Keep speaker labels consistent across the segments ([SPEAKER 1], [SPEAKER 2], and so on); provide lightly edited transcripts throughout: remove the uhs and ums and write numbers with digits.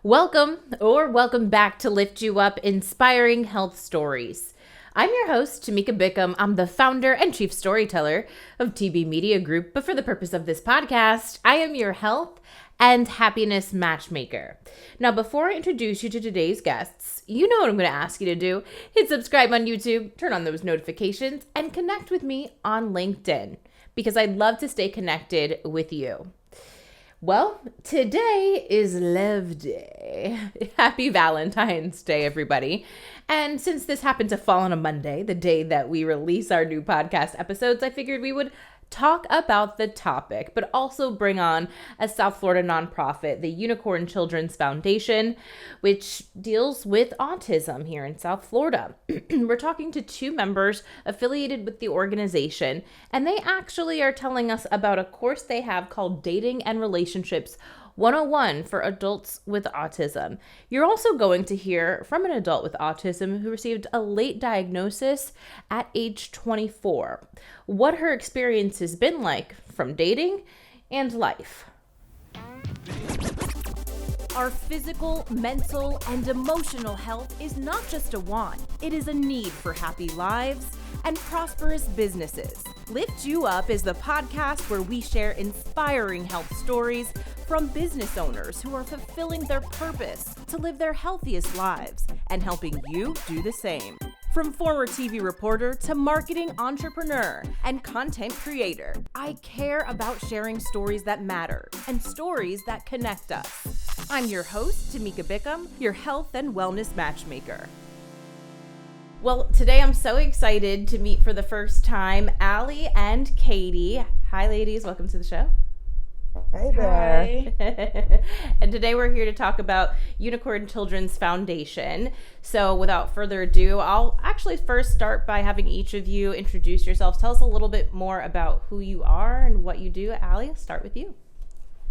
[SPEAKER 1] Welcome back to Lift You Up Inspiring Health Stories. I'm your host, Tamika Bickham. I'm the founder and chief storyteller of TB Media Group, but for the purpose of this podcast, I am your health and happiness matchmaker. Now, before I introduce you to today's guests, you know what I'm going to ask you to do. Hit subscribe on YouTube, turn on those notifications, and connect with me on LinkedIn, because I'd love to stay connected with you. Well, today is Love Day. Happy Valentine's Day, everybody. And since this happened to fall on a Monday, the day that we release our new podcast episodes, I figured we would talk about the topic, but also bring on a South Florida nonprofit, the Unicorn Children's Foundation, which deals with autism here in South Florida. We're talking to two members affiliated with the organization, and they actually are telling us about a course they have called Dating and Relationships 101 for adults with autism. You're also going to hear from an adult with autism who received a late diagnosis at age 24. What her experience has been like from dating and life. Our physical, mental, and emotional health is not just a want, it is a need for happy lives and prosperous businesses. Lift You Up is the podcast where we share inspiring health stories from business owners who are fulfilling their purpose to live their healthiest lives and helping you do the same. From former TV reporter to marketing entrepreneur and content creator, I care about sharing stories that matter and stories that connect us. I'm your host, Tamika Bickham, your health and wellness matchmaker. Well, today I'm so excited to meet for the first time Ali and Katie. Hi, ladies. Welcome to the show.
[SPEAKER 2] Hey there.
[SPEAKER 1] Hi. And today we're here to talk about Unicorn Children's Foundation. So without further ado, I'll actually first start by having each of you introduce yourselves. Tell us a little bit more about who you are and what you do. Ali, I'll start with you.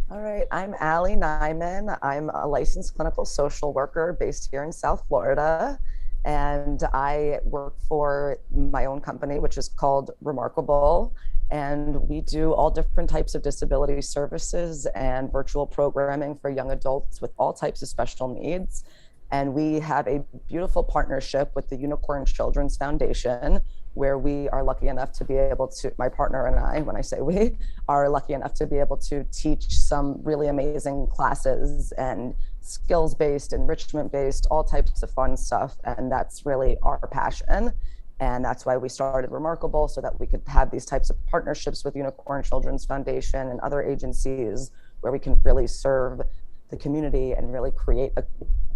[SPEAKER 2] All right, I'm Ali Nyman. I'm a licensed clinical social worker based here in South Florida. And I work for my own company, which is called Remarkable. And we do all different types of disability services and virtual programming for young adults with all types of special needs. And we have a beautiful partnership with the Unicorn Children's Foundation, where we are lucky enough to be able to, my partner and I, when I say we, are lucky enough to be able to teach some really amazing classes and skills-based, enrichment-based, all types of fun stuff. And that's really our passion. And that's why we started Remarkable, so that we could have these types of partnerships with Unicorn Children's Foundation and other agencies where we can really serve the community and really create a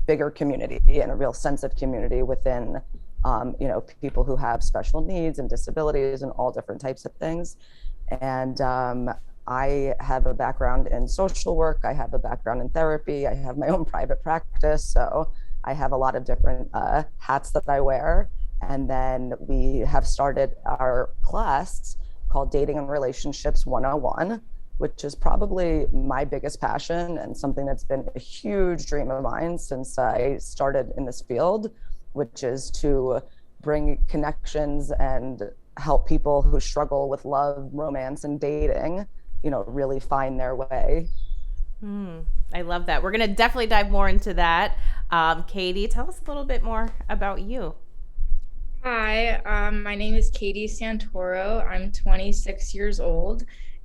[SPEAKER 2] bigger community and a real sense of community within people who have special needs and disabilities and all different types of things. And I have a background in social work. I have a background in therapy. I have my own private practice. So I have a lot of different hats that I wear. And then we have started our class called Dating and Relationships 101, which is probably my biggest passion and something that's been a huge dream of mine since I started in this field, which is to bring connections and help people who struggle with love, romance, and dating, really find their way.
[SPEAKER 1] I love that. We're going to definitely dive more into that. Katie, tell us a little bit more about you.
[SPEAKER 3] Hi, my name is Katie Santoro. I'm 26 years old,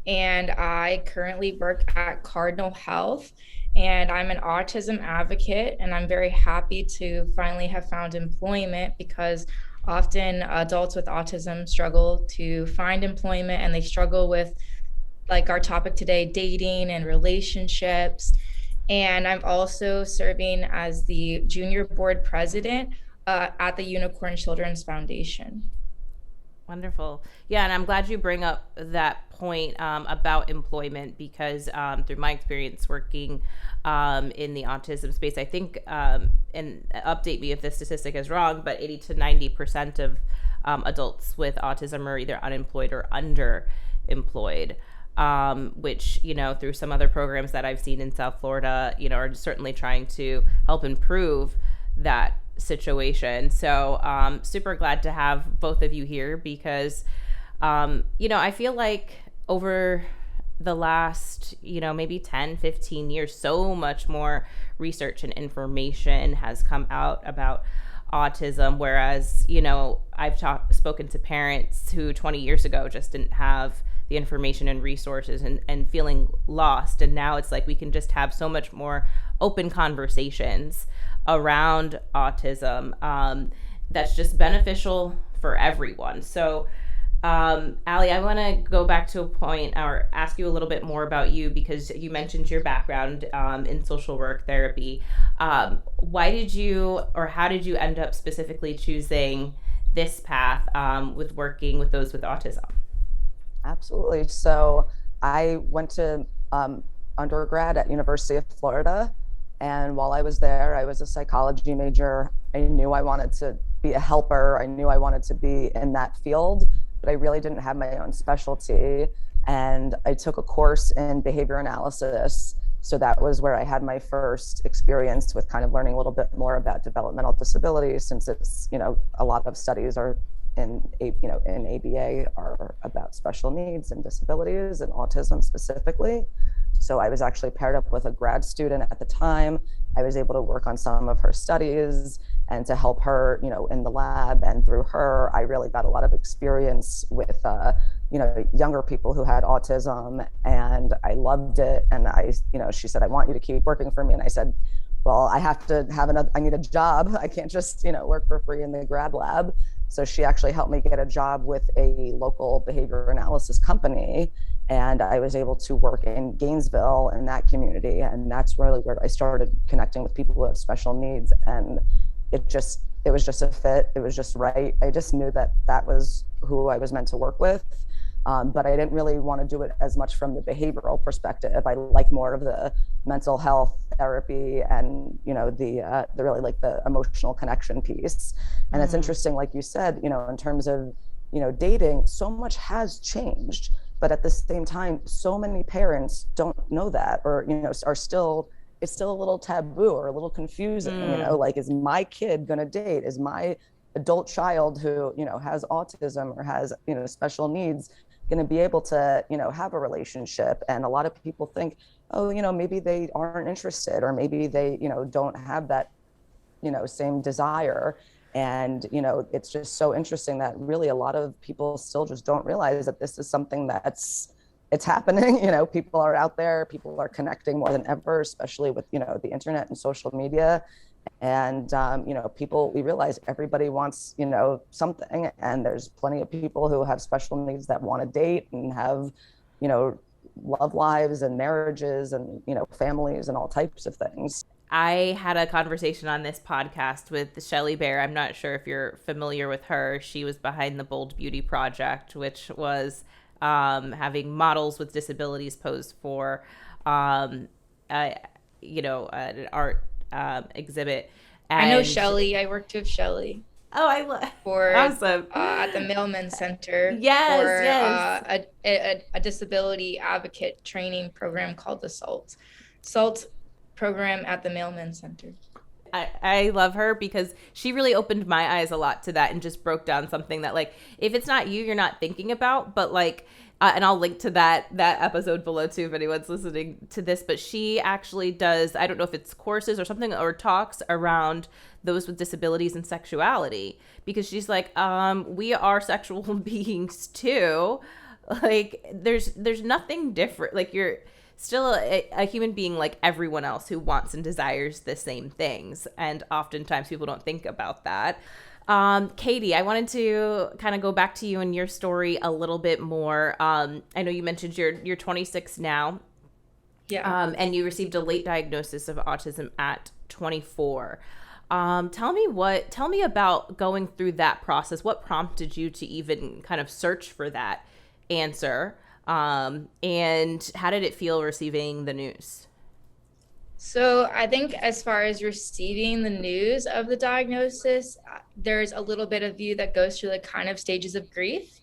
[SPEAKER 3] and I currently work at Cardinal Health, and I'm an autism advocate, and I'm very happy to finally have found employment, because often adults with autism struggle to find employment, and they struggle with, like our topic today, dating and relationships. And I'm also serving as the junior board president at the Unicorn Children's Foundation.
[SPEAKER 1] Wonderful. Yeah, and I'm glad you bring up that point about employment, because through my experience working in the autism space, I think, and update me if this statistic is wrong, but 80 to 90% of adults with autism are either unemployed or underemployed. Which, through some other programs that I've seen in South Florida, are certainly trying to help improve that situation. So super glad to have both of you here, because I feel like over the last, maybe 10, 15 years, so much more research and information has come out about autism, whereas, I've spoken to parents who 20 years ago just didn't have the information and resources, and feeling lost. And now it's like we can just have so much more open conversations around autism, that's just beneficial for everyone. So Ali, I want to go back to a point or ask you a little bit more about you, because you mentioned your background in social work therapy. Why did you, or how did you end up specifically choosing this path with working with those with autism?
[SPEAKER 2] Absolutely. So I went to undergrad at University of Florida. And while I was there, I was a psychology major. I knew I wanted to be a helper. I knew I wanted to be in that field, but I really didn't have my own specialty. And I took a course in behavior analysis. So that was where I had my first experience with kind of learning a little bit more about developmental disabilities, since it's, a lot of studies are in ABA are about special needs and disabilities and autism specifically. So I was actually paired up with a grad student at the time. I was able to work on some of her studies and to help her, in the lab. And through her, I really got a lot of experience with, younger people who had autism, and I loved it. And she said, I want you to keep working for me. And I said, well, I have to have I need a job. I can't just, work for free in the grad lab. So she actually helped me get a job with a local behavior analysis company. And I was able to work in Gainesville in that community. And that's really where I started connecting with people who have special needs. And it was just a fit. It was just right. I just knew that was who I was meant to work with. But I didn't really want to do it as much from the behavioral perspective. I like more of the mental health therapy and, the really like the emotional connection piece. And it's interesting, like you said, in terms of, dating, so much has changed. But at the same time, so many parents don't know that, or, it's still a little taboo or a little confusing, like, is my kid going to date? Is my adult child who, has autism or has, special needs going to be able to, have a relationship? And a lot of people think, oh, maybe they aren't interested, or maybe they, don't have that, same desire. And, it's just so interesting that really a lot of people still just don't realize that this is something it's happening. People are out there, people are connecting more than ever, especially with, the internet and social media. And, we realize everybody wants, something, and there's plenty of people who have special needs that want to date and have, love lives and marriages and, families and all types of things.
[SPEAKER 1] I had a conversation on this podcast with Shelly Bear. I'm not sure if you're familiar with her. She was behind the Bold Beauty Project, which was having models with disabilities pose for, an art exhibit. And
[SPEAKER 3] I know Shelly. I worked with Shelly.
[SPEAKER 1] Oh, I love
[SPEAKER 3] for
[SPEAKER 1] awesome
[SPEAKER 3] at the Mailman Center.
[SPEAKER 1] Yes,
[SPEAKER 3] for
[SPEAKER 1] yes.
[SPEAKER 3] A disability advocate training program called the SALT program at the Mailman Center.
[SPEAKER 1] I love her because she really opened my eyes a lot to that and just broke down something that, like, if it's not you, you're not thinking about, but like, and I'll link to that episode below too if anyone's listening to this, but she actually does, I don't know if it's courses or something, or talks around those with disabilities and sexuality, because she's like, we are sexual beings too. Like, there's nothing different. Like, you're still a human being like everyone else who wants and desires the same things. And oftentimes people don't think about that. Katie, I wanted to kind of go back to you and your story a little bit more. I know you mentioned you're 26 now.
[SPEAKER 3] Yeah.
[SPEAKER 1] And you received a late diagnosis of autism at 24. Tell me about going through that process. What prompted you to even kind of search for that answer? And how did it feel receiving the news?
[SPEAKER 3] So I think as far as receiving the news of the diagnosis, there's a little bit of you that goes through the kind of stages of grief.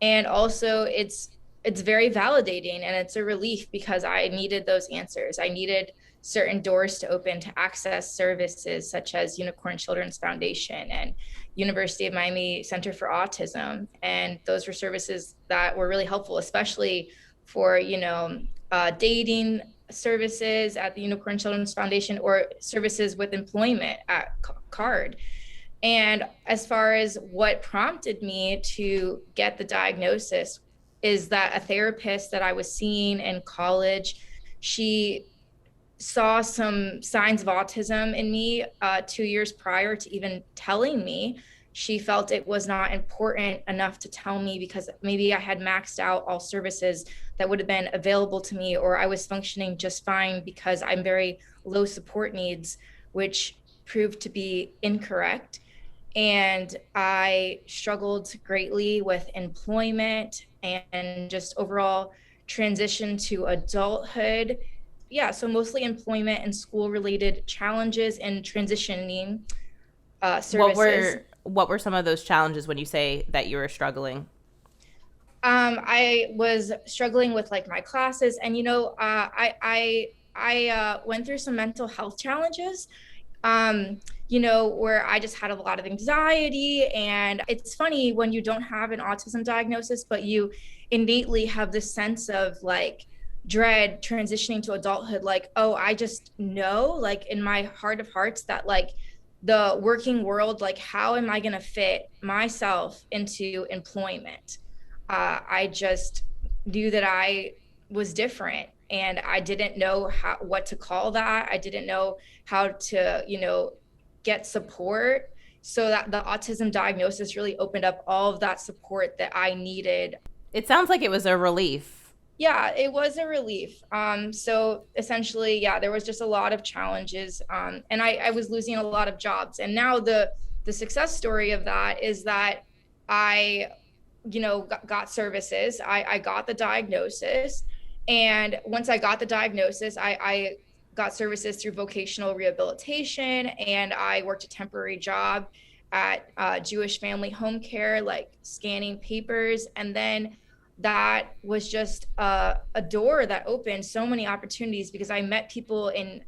[SPEAKER 3] And also it's very validating, and it's a relief because I needed those answers. I needed certain doors to open to access services such as Unicorn Children's Foundation and University of Miami Center for Autism. And those were services that were really helpful, especially for, dating services at the Unicorn Children's Foundation or services with employment at CARD. And as far as what prompted me to get the diagnosis is that a therapist that I was seeing in college, she saw some signs of autism in me 2 years prior to even telling me. She felt it was not important enough to tell me because maybe I had maxed out all services that would have been available to me, or I was functioning just fine because I'm very low support needs, which proved to be incorrect. And I struggled greatly with employment and just overall transition to adulthood. Yeah, so mostly employment and school related challenges and transitioning services.
[SPEAKER 1] What were some of those challenges when you say that you were struggling?
[SPEAKER 3] I was struggling with like my classes, and I went through some mental health challenges. Where I just had a lot of anxiety. And it's funny when you don't have an autism diagnosis, but you innately have this sense of like dread transitioning to adulthood. Like, oh, I just know, like in my heart of hearts, that like the working world, like how am I going to fit myself into employment? I just knew that I was different, and I didn't know what to call that. I didn't know how to, get support. So that the autism diagnosis really opened up all of that support that I needed.
[SPEAKER 1] It sounds like it was a relief.
[SPEAKER 3] Yeah, it was a relief. So essentially, yeah, there was just a lot of challenges, and I was losing a lot of jobs. And now the success story of that is that I, got services. I got the diagnosis, and once I got the diagnosis, I got services through vocational rehabilitation, and I worked a temporary job at Jewish Family Home Care, like scanning papers. And then that was just a door that opened so many opportunities because I met people in,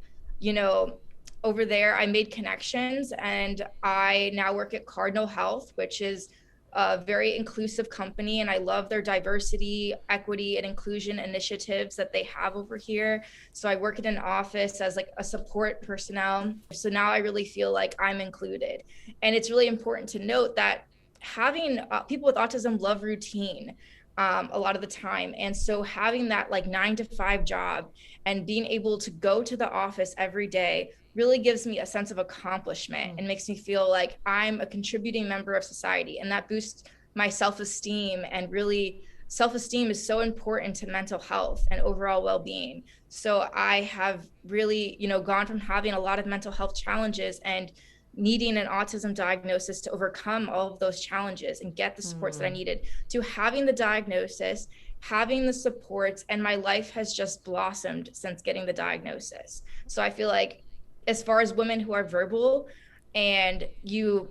[SPEAKER 3] over there. I made connections, and I now work at Cardinal Health, which is a very inclusive company, and I love their diversity, equity, and inclusion initiatives that they have over here. So I work in an office as like a support personnel. So now I really feel like I'm included. And it's really important to note that having people with autism love routine a lot of the time. And so having that like 9-to-5 job and being able to go to the office every day really gives me a sense of accomplishment and makes me feel like I'm a contributing member of society, and that boosts my self-esteem. And really, self-esteem is so important to mental health and overall well-being. So I have really, gone from having a lot of mental health challenges and needing an autism diagnosis to overcome all of those challenges and get the supports that I needed, to having the diagnosis, having the supports, and my life has just blossomed since getting the diagnosis. So I feel like, as far as women who are verbal and you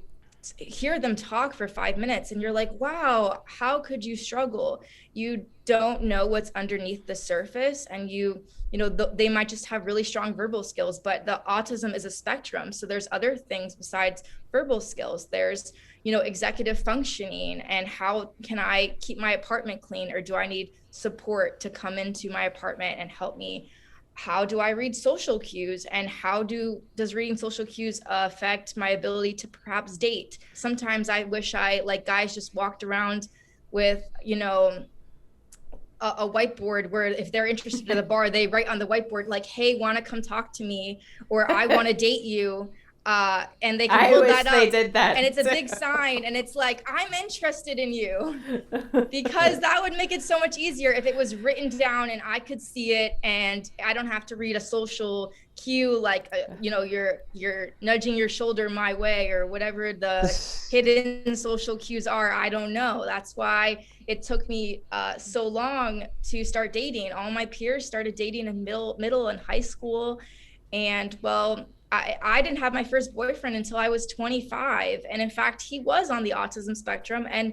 [SPEAKER 3] hear them talk for 5 minutes and you're like, wow, how could you struggle? You don't know what's underneath the surface, and they might just have really strong verbal skills, but the autism is a spectrum. So there's other things besides verbal skills. There's, executive functioning, and how can I keep my apartment clean, or do I need support to come into my apartment and help me? How do I read social cues, and how does reading social cues affect my ability to perhaps date? Sometimes I wish like guys just walked around with, a whiteboard where if they're interested in the bar, they write on the whiteboard like, hey, want to come talk to me, or I want to date you. And they can hold that up. They did that. And it's a big sign, and it's like, I'm interested in you, because that would make it so much easier if it was written down and I could see it, and I don't have to read a social cue like you're nudging your shoulder my way, or whatever the hidden social cues are. I don't know. That's why it took me so long to start dating. All my peers started dating in middle and high school, and well, I didn't have my first boyfriend until I was 25. And in fact, he was on the autism spectrum, and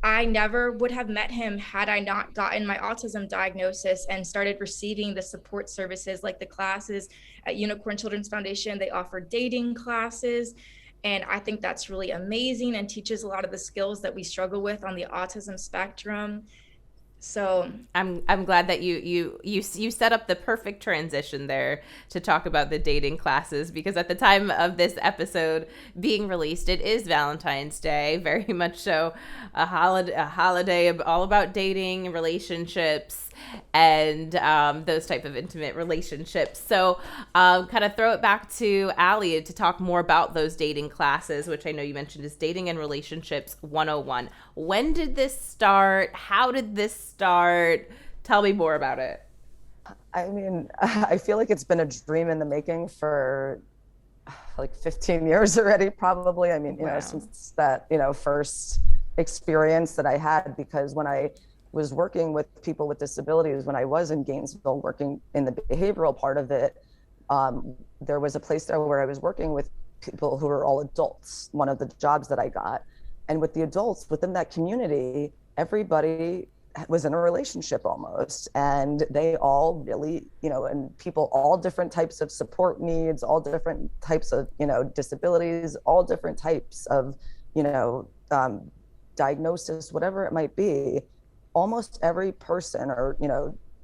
[SPEAKER 3] I never would have met him had I not gotten my autism diagnosis and started receiving the support services, like the classes at Unicorn Children's Foundation. They offer dating classes. And I think that's really amazing and teaches a lot of the skills that we struggle with on the autism spectrum. So
[SPEAKER 1] I'm glad that you set up the perfect transition there to talk about the dating classes, because at the time of this episode being released, it is Valentine's Day, very much so a holiday all about dating, relationships, and those type of intimate relationships. So kind of throw it back to Ali to talk more about those dating classes, which I know you mentioned is Dating and Relationships 101. When did this start? How did this start? Tell me more about it.
[SPEAKER 2] I mean, I feel like it's been a dream in the making for like 15 years already, probably. I mean,
[SPEAKER 1] Wow.
[SPEAKER 2] Since that, first experience that I had, because when I was working with people with disabilities, when I was in Gainesville working in the behavioral part of it, there was a place there where I was working with people who were all adults, one of the jobs that I got. And with the adults within that community, everybody was in a relationship almost, and they all really, and people, all different types of support needs, all different types of, disabilities, all different types of, diagnosis, whatever it might be. Almost every person or,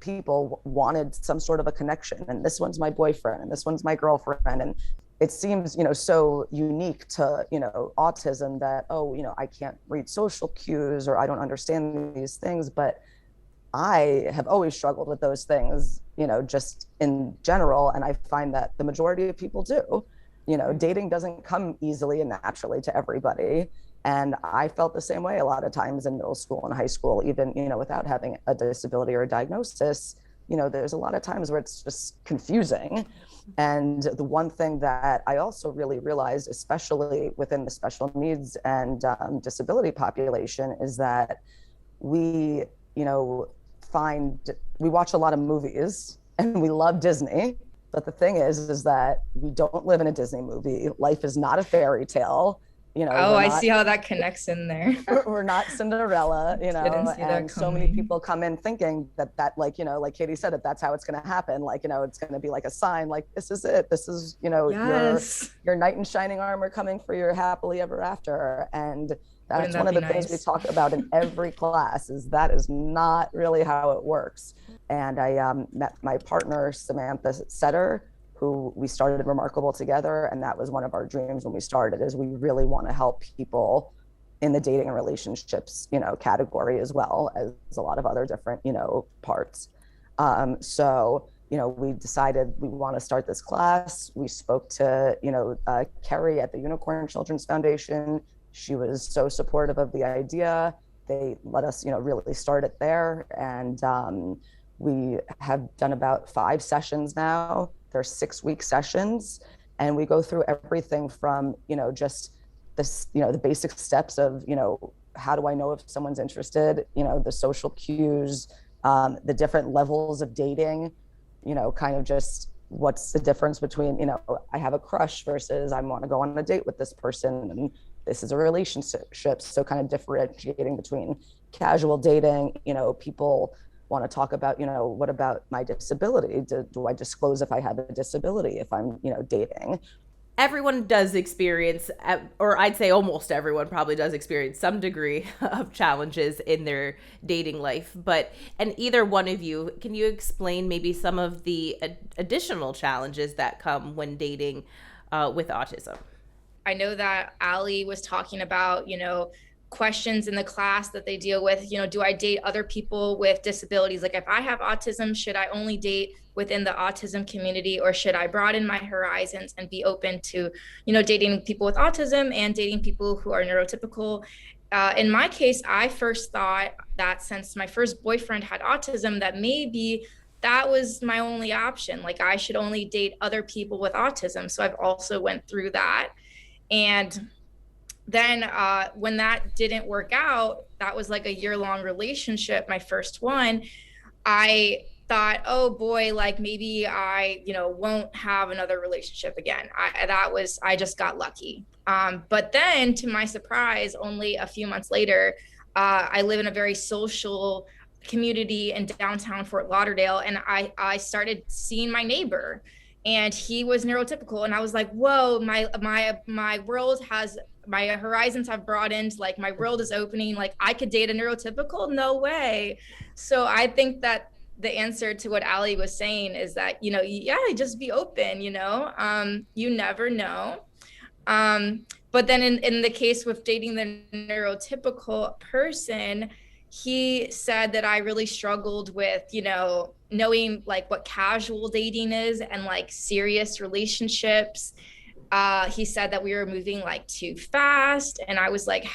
[SPEAKER 2] people wanted some sort of a connection, and this one's my boyfriend and this one's my girlfriend. And it seems, so unique to, autism that, I can't read social cues, or I don't understand these things. But I have always struggled with those things, just in general. And I find that the majority of people do. Dating doesn't come easily and naturally to everybody. And I felt the same way a lot of times in middle school and high school, even, without having a disability or a diagnosis. There's a lot of times where it's just confusing. And the one thing that I also really realized, especially within the special needs and disability population, is that we, we watch a lot of movies and we love Disney. But the thing is that we don't live in a Disney movie. Life is not a fairy tale.
[SPEAKER 3] I see how that connects in there.
[SPEAKER 2] We're not Cinderella, and so many people come in thinking that like Katie said, that's how it's going to happen. Like, it's going to be like a sign, like, this is it. This is,
[SPEAKER 3] yes,
[SPEAKER 2] your knight in shining armor coming for your happily ever after. And that's one of the things we talk about in every class, is that is not really how it works. And I met my partner, Samantha Setter, who we started Remarkable together. And that was one of our dreams when we started, is we really want to help people in the dating and relationships, category, as well as a lot of other different, parts. So, we decided we want to start this class. We spoke to, Kerry at the Unicorn Children's Foundation. She was so supportive of the idea. They let us, really start it there. And we have done about 5 sessions now. They're 6-week sessions, and we go through everything from, just this, the basic steps of, how do I know if someone's interested, the social cues, the different levels of dating, kind of just what's the difference between, I have a crush versus I want to go on a date with this person, and this is a relationship. So kind of differentiating between casual dating, people want to talk about, what about my disability? Do I disclose if I have a disability if I'm, dating?
[SPEAKER 1] Everyone does experience, or I'd say almost everyone probably does experience some degree of challenges in their dating life. And either one of you, can you explain maybe some of the additional challenges that come when dating with autism?
[SPEAKER 3] I know that Ali was talking about, questions in the class that they deal with, do I date other people with disabilities? Like, if I have autism, should I only date within the autism community, or should I broaden my horizons and be open to, dating people with autism and dating people who are neurotypical? In my case, I first thought that since my first boyfriend had autism, that maybe that was my only option. Like, I should only date other people with autism. So I've also went through that. And then when that didn't work out, that was like a year-long relationship, my first one. I thought, oh boy, like maybe I, won't have another relationship again. I just got lucky. But then, to my surprise, only a few months later, I live in a very social community in downtown Fort Lauderdale, and I started seeing my neighbor. and he was neurotypical. And I was like, whoa, my world has, my horizons have broadened, like my world is opening, like I could date a neurotypical, no way. So I think that the answer to what Ali was saying is that, yeah, just be open, you never know. But then in the case with dating the neurotypical person, he said that I really struggled with, knowing like what casual dating is and like serious relationships. He said that we were moving like too fast. And I was like,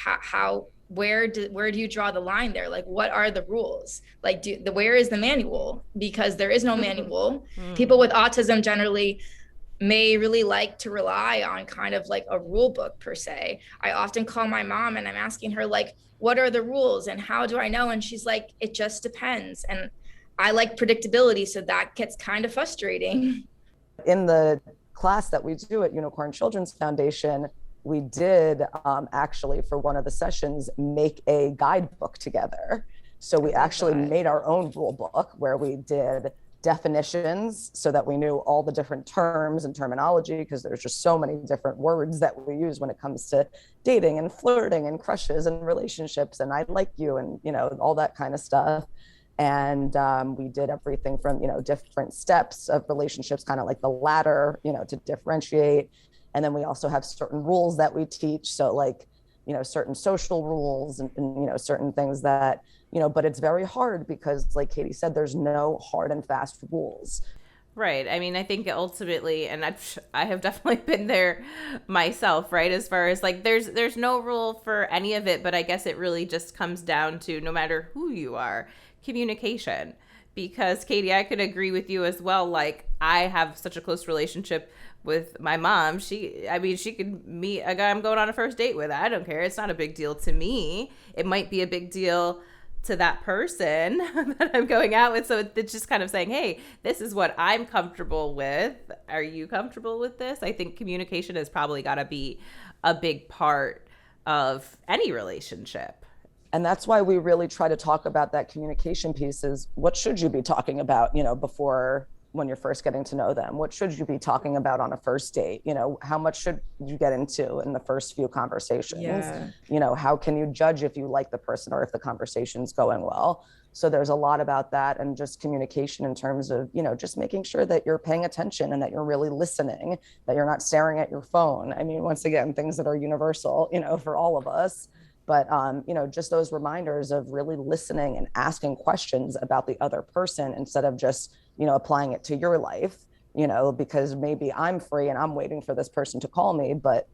[SPEAKER 3] where do you draw the line there? Like, what are the rules? Like, where is the manual? Because there is no manual. People with autism generally may really like to rely on kind of like a rule book per se. I often call my mom and I'm asking her like, what are the rules and how do I know? And she's like, it just depends. And I like predictability, so that gets kind of frustrating.
[SPEAKER 2] In the class that we do at Unicorn Children's Foundation, we did actually, for one of the sessions, make a guidebook together. So we actually made our own rule book where we did definitions so that we knew all the different terms and terminology, because there's just so many different words that we use when it comes to dating and flirting and crushes and relationships and I like you and all that kind of stuff. And we did everything from different steps of relationships, kind of like the ladder, to differentiate. And then we also have certain rules that we teach, so like certain social rules and certain things that but it's very hard because, like Katie said, there's no hard and fast rules.
[SPEAKER 1] Right. I mean, I think ultimately, and I have definitely been there myself, right? As far as like, there's no rule for any of it, but I guess it really just comes down to, no matter who you are, communication. Because Katie, I could agree with you as well. Like, I have such a close relationship with my mom. She could meet a guy I'm going on a first date with. I don't care. It's not a big deal to me. It might be a big deal to that person that I'm going out with. So it's just kind of saying, hey, this is what I'm comfortable with. Are you comfortable with this? I think communication has probably got to be a big part of any relationship.
[SPEAKER 2] And that's why we really try to talk about that communication piece is, what should you be talking about, before, when you're first getting to know them? What should you be talking about on a first date? How much should you get into in the first few conversations? Yeah. How can you judge if you like the person or if the conversation's going well? So there's a lot about that, and just communication in terms of, just making sure that you're paying attention and that you're really listening, that you're not staring at your phone. I mean, once again, things that are universal, for all of us. But, just those reminders of really listening and asking questions about the other person instead of just, applying it to your life, because maybe I'm free and I'm waiting for this person to call me, but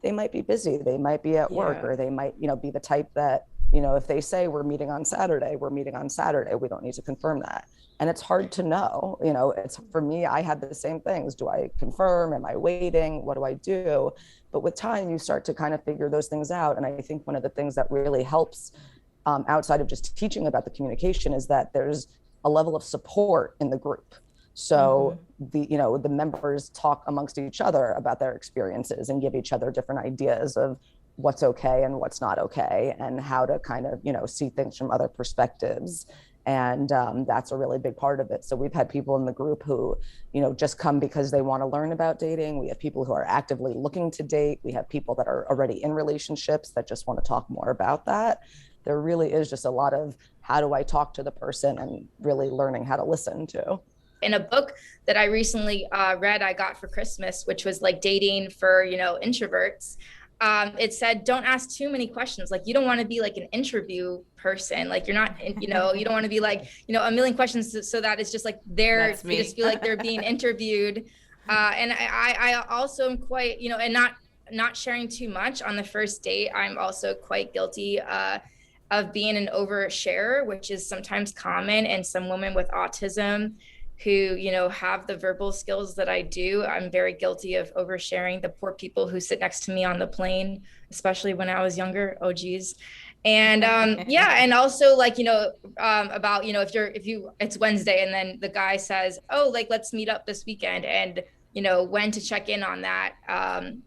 [SPEAKER 2] they might be busy. They might be at work, or they might, be the type that, if they say we're meeting on Saturday, we're meeting on Saturday. We don't need to confirm that. And it's hard to know, it's, for me, I had the same things. Do I confirm? Am I waiting? What do I do? But with time, you start to kind of figure those things out. And I think one of the things that really helps outside of just teaching about the communication is that there's a level of support in the group. So the members talk amongst each other about their experiences and give each other different ideas of what's okay and what's not okay, and how to kind of, see things from other perspectives. And that's a really big part of it. So we've had people in the group who, just come because they want to learn about dating. We have people who are actively looking to date. We have people that are already in relationships that just want to talk more about that. There really is just a lot of, how do I talk to the person, and really learning how to listen to.
[SPEAKER 3] In a book that I recently read, I got for Christmas, which was like dating for, introverts. It said, don't ask too many questions. Like, you don't want to be like an interview person. Like, you're not, you don't want to be like, a million questions so that it's just like you just feel like they're being interviewed. And I also am quite, and not sharing too much on the first date. I'm also quite guilty of being an oversharer, which is sometimes common in some women with autism who, have the verbal skills that I do. I'm very guilty of oversharing. The poor people who sit next to me on the plane, especially when I was younger. Oh, geez. And and also like, about, if it's Wednesday and then the guy says, oh, like, let's meet up this weekend. And when to check in on that,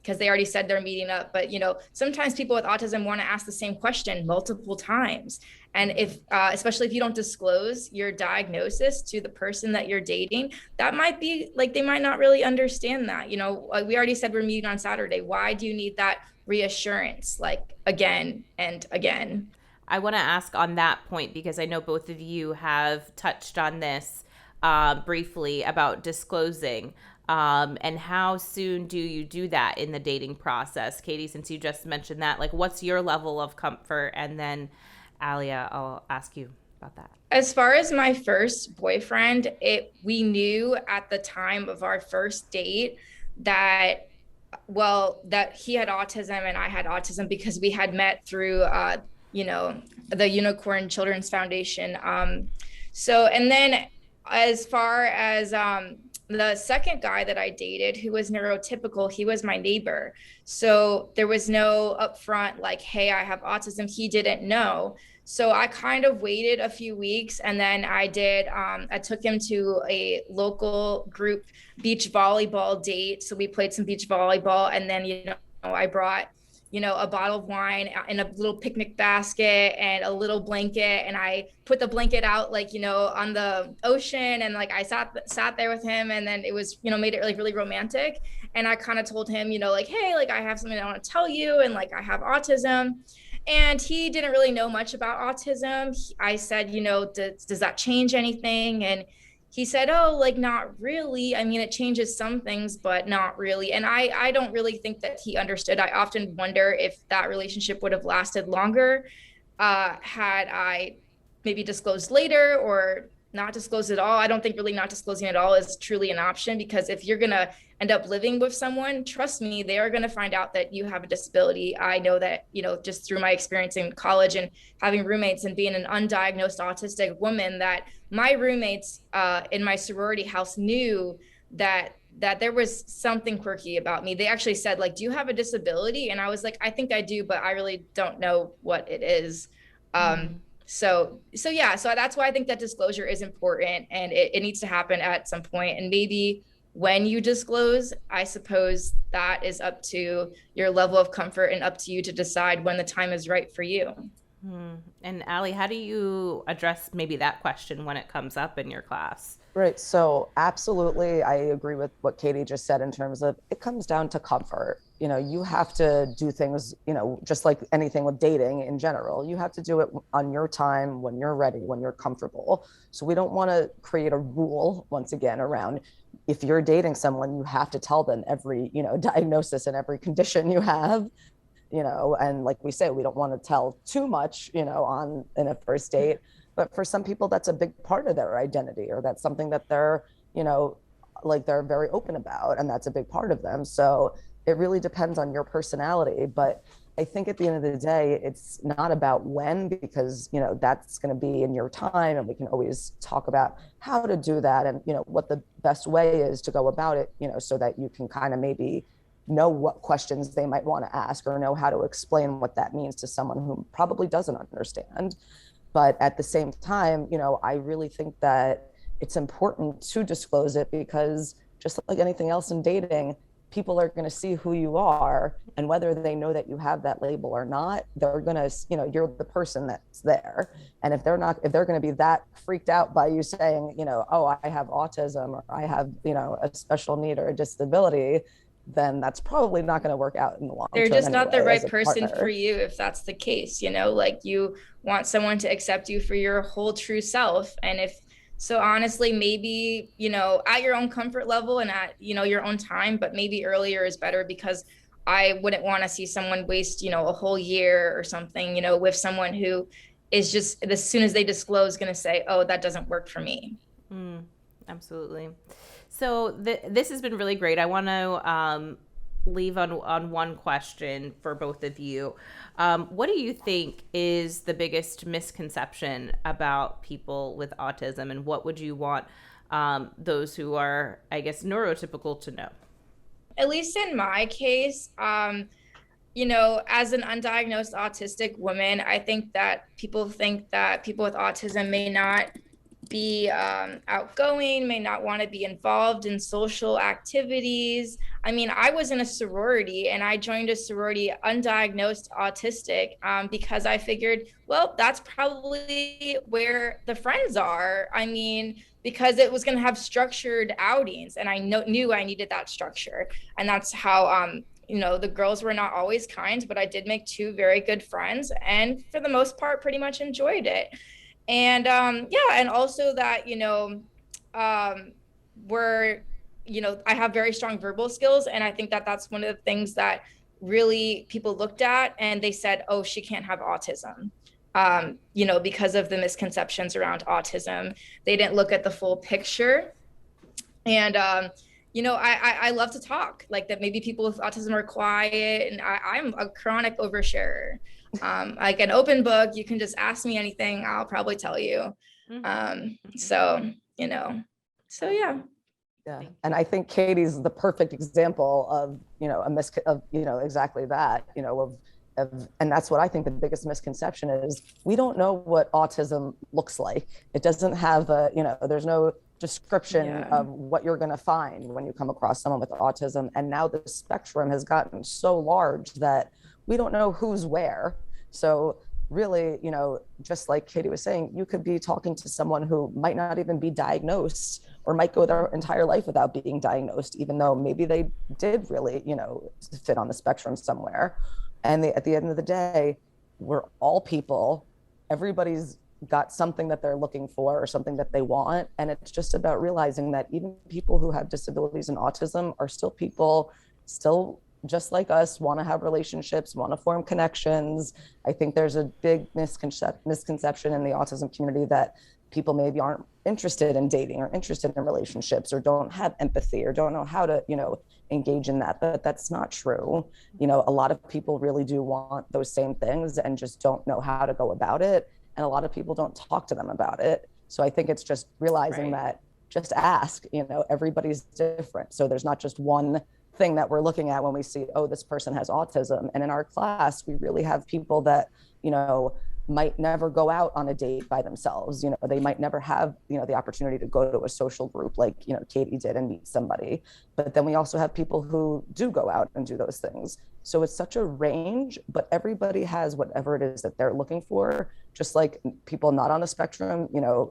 [SPEAKER 3] because they already said they're meeting up. But, sometimes people with autism want to ask the same question multiple times. And if, especially if you don't disclose your diagnosis to the person that you're dating, that might be like, they might not really understand that. Like we already said, we're meeting on Saturday. Why do you need that reassurance, like again and again?
[SPEAKER 1] I want to ask on that point, because I know both of you have touched on this briefly about disclosing. And how soon do you do that in the dating process? Katie, since you just mentioned that, like, what's your level of comfort? And then Alia, I'll ask you about that.
[SPEAKER 3] As far as my first boyfriend, we knew at the time of our first date that he had autism and I had autism, because we had met through the Unicorn Children's Foundation. And then as far as the second guy that I dated, who was neurotypical, he was my neighbor. So there was no upfront like, hey, I have autism. He didn't know. So I kind of waited a few weeks, and then I took him to a local group beach volleyball date. So we played some beach volleyball, and then, I brought a bottle of wine in a little picnic basket and a little blanket. And I put the blanket out, on the ocean. And I sat there with him, and then it was, made it like really romantic. And I kind of told him, hey, I have something I want to tell you. And I have autism. And he didn't really know much about autism. I said, does that change anything? And he said, oh, not really. I mean, it changes some things, but not really. And I don't really think that he understood. I often wonder if that relationship would have lasted longer had I maybe disclosed later or not disclosed at all. I don't think really not disclosing at all is truly an option, because if you're going to end up living with someone, trust me, they are going to find out that you have a disability. I know that, just through my experience in college and having roommates and being an undiagnosed autistic woman, that my roommates in my sorority house knew that there was something quirky about me. They actually said, do you have a disability? And I was like, I think I do, but I really don't know what it is. So that's why I think that disclosure is important, and it needs to happen at some point. And maybe when you disclose, I suppose that is up to your level of comfort and up to you to decide when the time is right for you.
[SPEAKER 1] And Ali, how do you address maybe that question when it comes up in your class?
[SPEAKER 2] Right. So absolutely, I agree with what Katie just said in terms of it comes down to comfort. You have to do things, just like anything with dating in general, you have to do it on your time, when you're ready, when you're comfortable. So we don't want to create a rule, once again, around if you're dating someone, you have to tell them every, diagnosis and every condition you have, and like we say, we don't want to tell too much, in a first date. But for some people, that's a big part of their identity, or that's something that they're, they're very open about, and that's a big part of them. So it really depends on your personality. But I think at the end of the day, it's not about when, because, that's going to be in your time, and we can always talk about how to do that and, what the best way is to go about it, so that you can kind of maybe know what questions they might want to ask, or know how to explain what that means to someone who probably doesn't understand. But at the same time, I really think that it's important to disclose it, because just like anything else in dating, people are going to see who you are, and whether they know that you have that label or not, they're going to, you're the person that's there. And if they're going to be that freaked out by you saying, oh, I have autism, or I have, a special need or a disability, then that's probably not going to work out in the long term.
[SPEAKER 3] They're just not the right person for you if that's the case, you want someone to accept you for your whole true self. And so honestly, maybe, at your own comfort level and at, your own time, but maybe earlier is better, because I wouldn't want to see someone waste, a whole year or something, with someone who is just, as soon as they disclose, going to say, oh, that doesn't work for me.
[SPEAKER 1] Absolutely. So this has been really great. I want to leave on one question for both of you. What do you think is the biggest misconception about people with autism, and what would you want those who are, I guess, neurotypical to know?
[SPEAKER 3] At least in my case, as an undiagnosed autistic woman, I think that people think that people with autism may not be outgoing, may not want to be involved in social activities. I mean, I was in a sorority and I joined a sorority undiagnosed autistic because I figured, well, that's probably where the friends are. I mean, because it was going to have structured outings and I knew I needed that structure. And that's how, the girls were not always kind, but I did make two very good friends and for the most part, pretty much enjoyed it. And and also that we're I have very strong verbal skills, and I think that that's one of the things that really people looked at and they said, oh, she can't have autism, because of the misconceptions around autism. They didn't look at the full picture. And I love to talk, like that maybe people with autism are quiet, and I'm a chronic oversharer. Like an open book, you can just ask me anything, I'll probably tell you. So yeah.
[SPEAKER 2] Yeah, and I think Katie's the perfect example of exactly that, and that's what I think the biggest misconception is. We don't know what autism looks like. It doesn't have there's no description of what you're going to find when you come across someone with autism. And now the spectrum has gotten so large that we don't know who's where. So really, just like Katie was saying, you could be talking to someone who might not even be diagnosed or might go their entire life without being diagnosed, even though maybe they did really, fit on the spectrum somewhere. And at the end of the day, we're all people. Everybody's got something that they're looking for or something that they want. And it's just about realizing that even people who have disabilities and autism are still people, still just like us, want to have relationships, want to form connections. I think there's a big misconception in the autism community that people maybe aren't interested in dating or interested in relationships or don't have empathy or don't know how to, engage in that. But that's not true. A lot of people really do want those same things and just don't know how to go about it. And a lot of people don't talk to them about it. So I think it's just realizing that just ask, everybody's different. So there's not just one thing that we're looking at when we see, oh, this person has autism. And in our class, we really have people that, might never go out on a date by themselves. They might never have, the opportunity to go to a social group like, Katie did and meet somebody. But then we also have people who do go out and do those things. So it's such a range, but everybody has whatever it is that they're looking for, just like people not on the spectrum,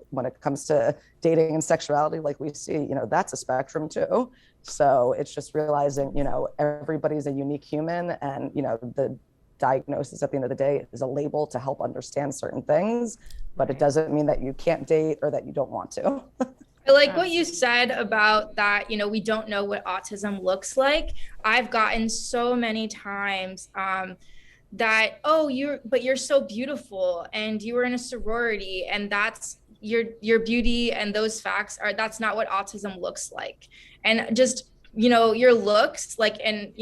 [SPEAKER 2] when it comes to dating and sexuality, like we see, that's a spectrum too. So it's just realizing, everybody's a unique human, and, the diagnosis at the end of the day is a label to help understand certain things, but it doesn't mean that you can't date or that you don't want to.
[SPEAKER 3] I like what you said about that, we don't know what autism looks like. I've gotten so many times that, oh, you're so beautiful and you were in a sorority and that's your beauty, and those facts that's not what autism looks like. And just, your looks, like, and,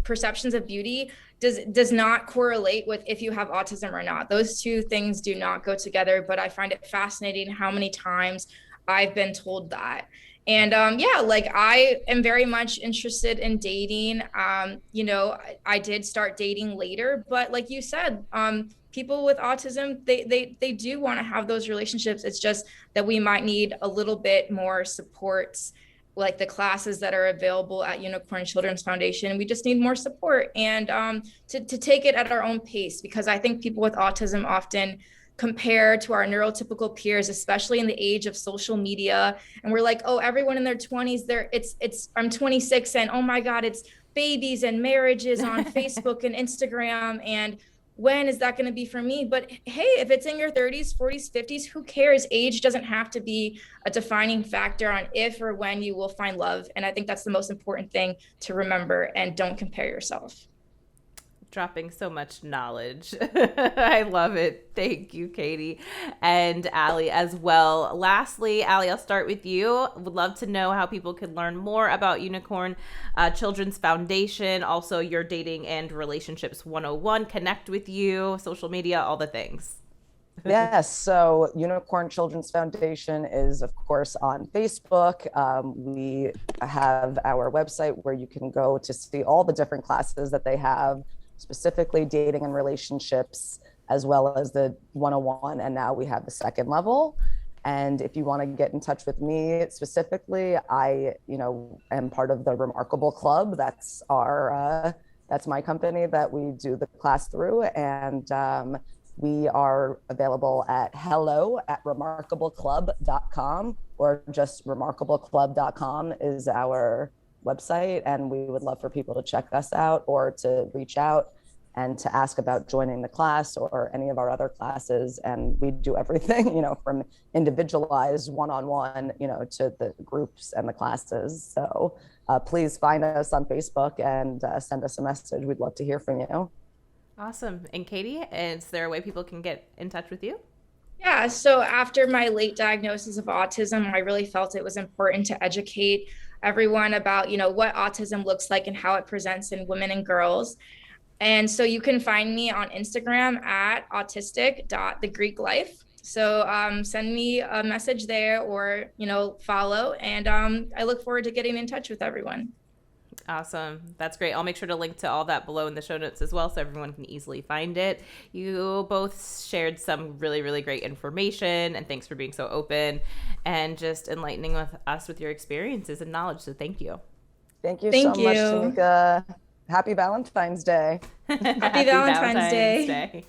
[SPEAKER 3] perceptions of beauty does not correlate with if you have autism or not. Those two things do not go together, but I find it fascinating how many times I've been told that. And like I am very much interested in dating. I did start dating later, but like you said, people with autism, they do want to have those relationships. It's just that we might need a little bit more supports, like the classes that are available at Unicorn Children's Foundation. We just need more support and to take it at our own pace, because I think people with autism often compare to our neurotypical peers, especially in the age of social media. And we're like, oh, everyone in their 20s, I'm 26 and oh my God, it's babies and marriages on Facebook and Instagram. And when is that going to be for me? But hey, if it's in your 30s, 40s, 50s, who cares? Age doesn't have to be a defining factor on if or when you will find love. And I think that's the most important thing to remember, and don't compare yourself.
[SPEAKER 1] Dropping so much knowledge. I love it. Thank you, Katie, and Ali as well. Lastly, Ali, I'll start with you. Would love to know how people can learn more about Unicorn Children's Foundation, also your dating and relationships 101, connect with you, social media, all the things.
[SPEAKER 2] Yes, so Unicorn Children's Foundation is, of course, on Facebook. We have our website where you can go to see all the different classes that they have, specifically dating and relationships, as well as the 101. And now we have the second level. And if you want to get in touch with me specifically, I, am part of the Remarkable Club. That's that's my company that we do the class through. And we are available at hello@remarkableclub.com, or just remarkableclub.com is our website. And we would love for people to check us out or to reach out and to ask about joining the class or any of our other classes. And we do everything, from individualized one-on-one, to the groups and the classes. So please find us on Facebook and send us a message. We'd love to hear from you.
[SPEAKER 1] Awesome. And Katie, is there a way people can get in touch with you?
[SPEAKER 3] Yeah, so after my late diagnosis of autism, I really felt it was important to educate everyone about, what autism looks like and how it presents in women and girls. And so you can find me on Instagram at autistic.thegreeklife. So send me a message there or, follow. And I look forward to getting in touch with everyone.
[SPEAKER 1] Awesome. That's great. I'll make sure to link to all that below in the show notes as well, so everyone can easily find it. You both shared some really, really great information, and thanks for being so open and just enlightening us with your experiences and knowledge. So thank you.
[SPEAKER 2] Thank you so much, Tamika. Happy Valentine's Day.
[SPEAKER 3] Happy Valentine's Day.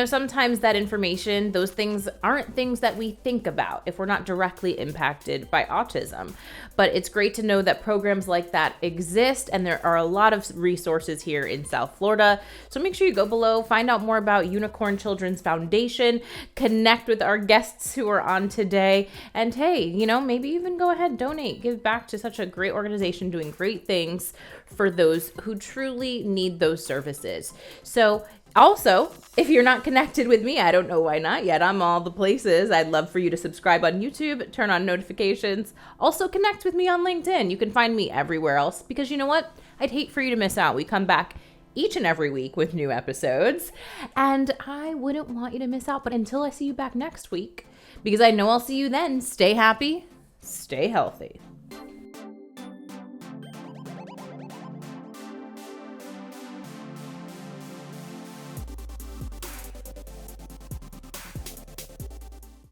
[SPEAKER 1] Sometimes that information, those things aren't things that we think about if we're not directly impacted by autism. But it's great to know that programs like that exist, and there are a lot of resources here in South Florida. So make sure you go below, find out more about Unicorn Children's Foundation, connect with our guests who are on today, and hey, maybe even go ahead, donate, give back to such a great organization doing great things for those who truly need those services. So also, if you're not connected with me, I don't know why not yet. I'm all the places. I'd love for you to subscribe on YouTube, turn on notifications. Also connect with me on LinkedIn. You can find me everywhere else because you know what? I'd hate for you to miss out. We come back each and every week with new episodes, and I wouldn't want you to miss out. But until I see you back next week, because I know I'll see you then, stay happy, stay healthy.